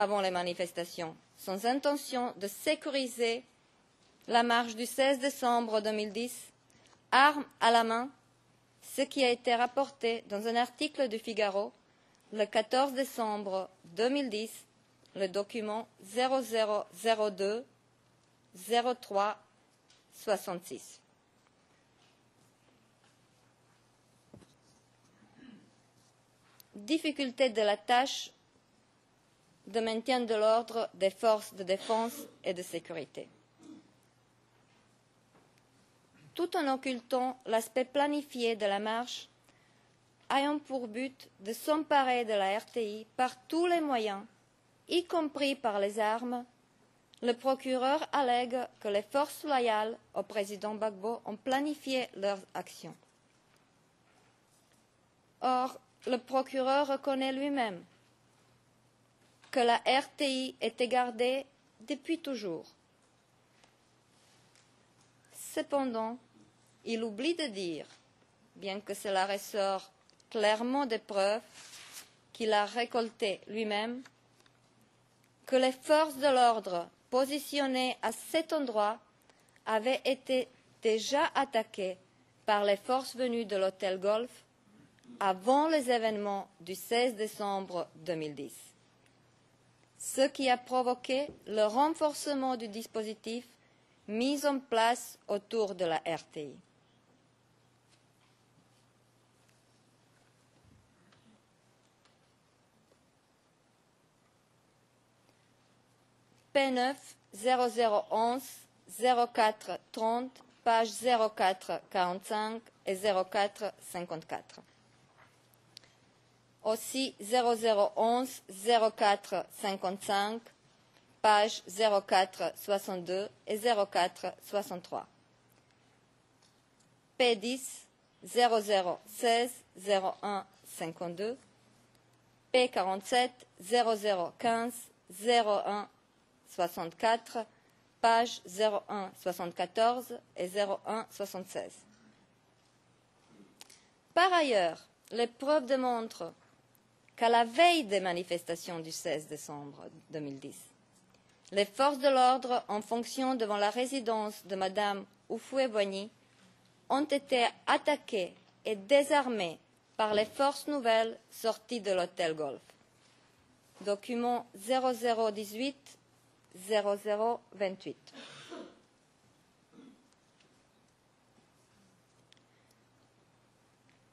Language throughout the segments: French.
avant les manifestations, sans intention de sécuriser la marche du 16 décembre 2010, armes à la main, ce qui a été rapporté dans un article du Figaro le 14 décembre 2010, le document 0002 03 66. Difficulté de la tâche de maintien de l'ordre des forces de défense et de sécurité. Tout en occultant l'aspect planifié de la marche, ayant pour but de s'emparer de la RTI par tous les moyens, y compris par les armes, le procureur allègue que les forces loyales au président Gbagbo ont planifié leurs actions. Or, le procureur reconnaît lui-même que la RTI était gardée depuis toujours. Cependant, il oublie de dire, bien que cela ressort clairement des preuves qu'il a récoltées lui-même, que les forces de l'ordre positionnées à cet endroit avaient été déjà attaquées par les forces venues de l'hôtel Golf avant les événements du 16 décembre 2010, ce qui a provoqué le renforcement du dispositif mis en place autour de la RTI. P9 0011 04 30, page 04 45 et 04 54. Aussi 0011 04 55, page 04 62 et 04 63. P10 0016 01 52, P47 0015 01 64, page 01 74 et 01 76. Par ailleurs, les preuves démontrent qu'à la veille des manifestations du 16 décembre 2010, les forces de l'ordre en fonction devant la résidence de Mme Houphouët-Boigny ont été attaquées et désarmées par les forces nouvelles sorties de l'hôtel Golf. Document 0018 0028.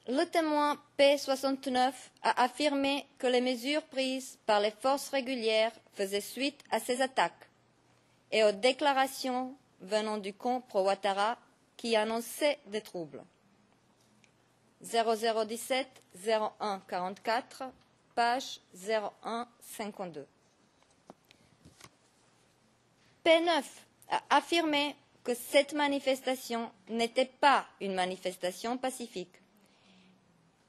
Le témoin P69 a affirmé que les mesures prises par les forces régulières faisaient suite à ces attaques et aux déclarations venant du camp pro-Ouattara qui annonçaient des troubles. 0017 01 44, page 01 52. P9 a affirmé que cette manifestation n'était pas une manifestation pacifique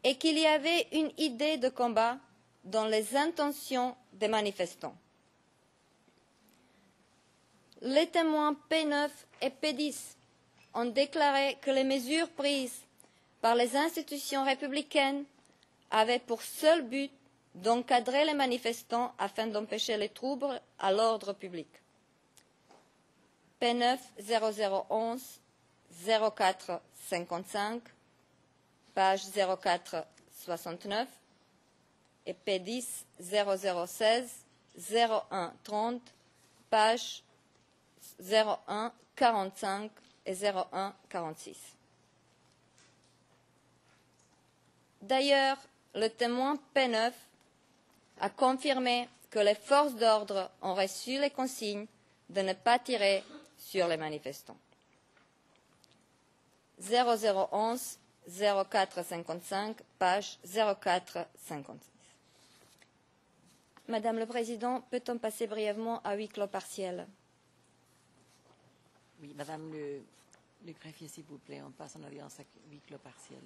et qu'il y avait une idée de combat dans les intentions des manifestants. Les témoins P9 et P10 ont déclaré que les mesures prises par les institutions républicaines avaient pour seul but d'encadrer les manifestants afin d'empêcher les troubles à l'ordre public. P9 0011 04 55, page 04 69, et P10 0016 01 30, page 01 45 et 01 46. D'ailleurs, le témoin P9 a confirmé que les forces d'ordre ont reçu les consignes de ne pas tirer sur les manifestants. 0011 04 55, page 04 56. Madame le Président, peut-on passer brièvement à huis clos partiel? Oui, Madame le greffier, s'il vous plaît, on passe en audience à huis clos partiel.